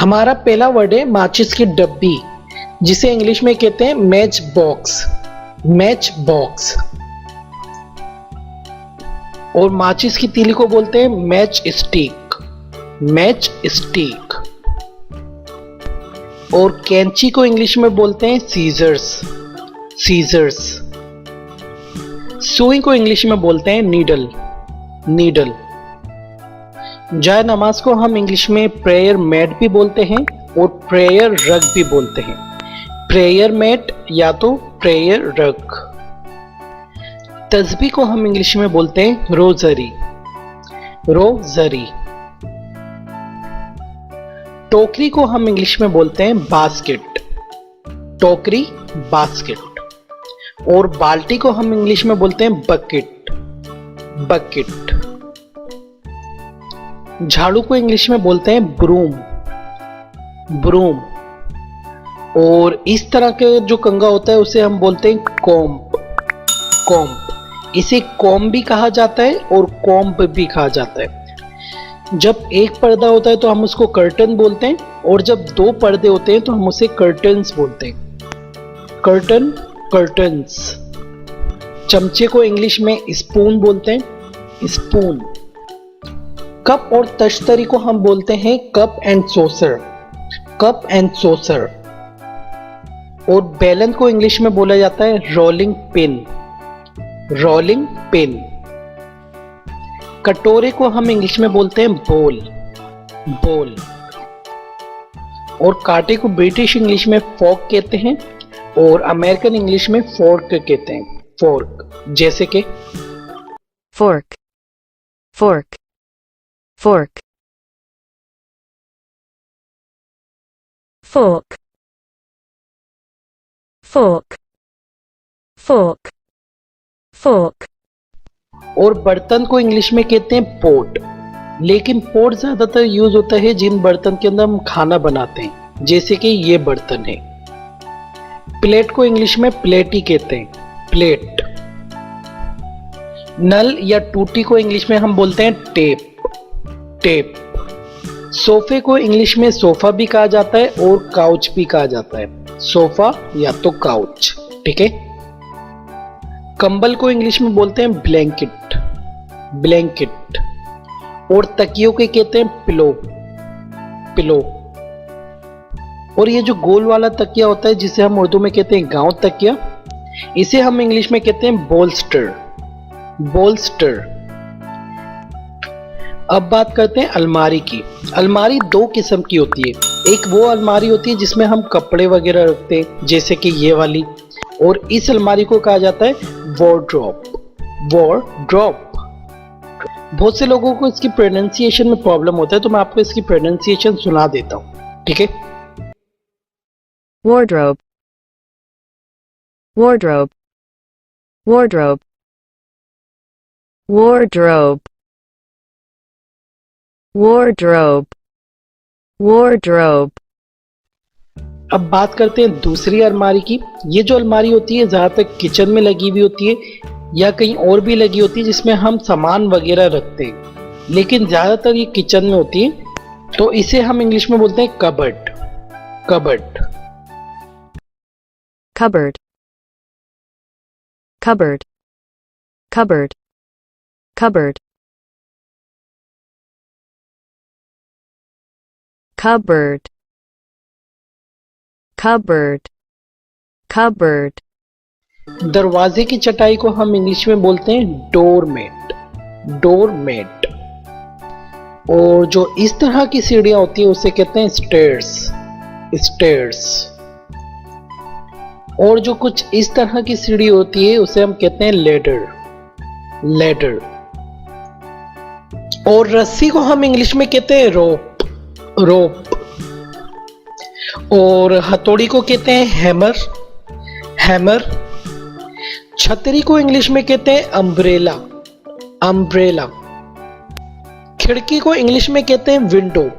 हमारा पहला वर्ड है माचिस की डब्बी, जिसे इंग्लिश में कहते हैं मैच बॉक्स। Match box. और माचिस की तीली को बोलते हैं मैच स्टिक। Match stick. और कैंची को इंग्लिश में बोलते हैं सीजर्स। सीजर्स। सुई को इंग्लिश में बोलते हैं नीडल। नीडल। जाय नमाज को हम इंग्लिश में प्रेयर मैट भी बोलते हैं और प्रेयर रग भी बोलते हैं। प्रेयर मैट या तो प्रेयर रग। तस्बीह को हम इंग्लिश में बोलते हैं रोजरी। रोजरी। टोकरी को हम इंग्लिश में बोलते हैं बास्केट। टोकरी, बास्केट। और बाल्टी को हम इंग्लिश में बोलते हैं बकेट। बकेट। झाड़ू को इंग्लिश में बोलते हैं ब्रूम। ब्रूम। और इस तरह के जो कंघा होता है उसे हम बोलते हैं कॉम्ब। कॉम्ब। इसे कॉम्ब भी कहा जाता है और कॉम्ब भी कहा जाता है। जब एक पर्दा होता है तो हम उसको कर्टन बोलते हैं, और जब दो पर्दे होते हैं तो हम उसे कर्टन्स बोलते हैं। Curtain, curtains. चमचे को इंग्लिश में स्पून बोलते हैं। स्पून। कप और तश्तरी को हम बोलते हैं cup and saucer. Cup and saucer. और बेलन को इंग्लिश में बोला जाता है रोलिंग पिन। Rolling pin. कटोरे को हम इंग्लिश में बोलते हैं बोल। बोल। और कांटे को ब्रिटिश इंग्लिश में फोर्क कहते हैं और अमेरिकन इंग्लिश में फोर्क कहते हैं। फोर्क। जैसे कि fork, fork, fork, fork, fork, fork, fork. और बर्तन को इंग्लिश में कहते हैं पोट। लेकिन पोट ज्यादातर यूज होता है जिन बर्तन के अंदर हम खाना बनाते हैं, जैसे कि ये बर्तन है। प्लेट को इंग्लिश में प्लेट ही कहते हैं। प्लेट। नल या टूटी को इंग्लिश में हम बोलते हैं टेप। टेप। सोफे को इंग्लिश में सोफा भी कहा जाता है और काउच भी कहा जाता है। सोफा या तो काउच। ठीक है। कंबल को इंग्लिश में बोलते हैं ब्लैंकेट। ब्लैंकेट। और तकियों के कहते हैं पिलो। पिलो। और ये जो गोल वाला तकिया होता है जिसे हम उर्दू में कहते हैं गांव तकिया, इसे हम इंग्लिश में कहते हैं बोल्स्टर। बोल्स्टर। अब बात करते हैं अलमारी की। अलमारी दो किस्म की होती है। एक वो अलमारी होती है जिसमें हम कपड़े वगैरह रखते हैं, जैसे कि ये वाली। और इस अलमारी को कहा जाता है वॉर्डरोब। वॉर्डरोब। बहुत से लोगों को इसकी प्रोनाउंसिएशन में प्रॉब्लम होता है, तो मैं आपको इसकी प्रोनाउंसिएशन सुना देता हूँ। ठीक है। Wardrobe, wardrobe, wardrobe, wardrobe, wardrobe, wardrobe. अब बात करते हैं दूसरी अलमारी की। ये जो अलमारी होती है ज्यादातर किचन में लगी हुई होती है या कहीं और भी लगी होती है, जिसमें हम सामान वगैरह रखते हैं, लेकिन ज्यादातर ये किचन में होती है, तो इसे हम इंग्लिश में बोलते हैं cupboard. Cupboard. Cupboard, cupboard, cupboard, cupboard, cupboard, cupboard, cupboard. दरवाजे की चटाई को हम इंग्लिश में बोलते हैं डोरमेट। डोरमेट। और जो इस तरह की सीढ़ियां होती है उसे कहते हैं स्टेयर्स। स्टेयर्स। और जो कुछ इस तरह की सीढ़ी होती है उसे हम कहते हैं लेडर। लेडर। और रस्सी को हम इंग्लिश में कहते हैं रोप। रोप। और हथौड़ी को कहते हैं हैमर। हैमर। छतरी को इंग्लिश में कहते हैं अम्ब्रेला। अम्ब्रेला। खिड़की को इंग्लिश में कहते हैं विंडो।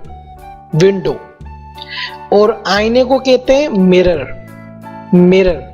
विंडो। और आईने को कहते हैं मिरर। मिरर।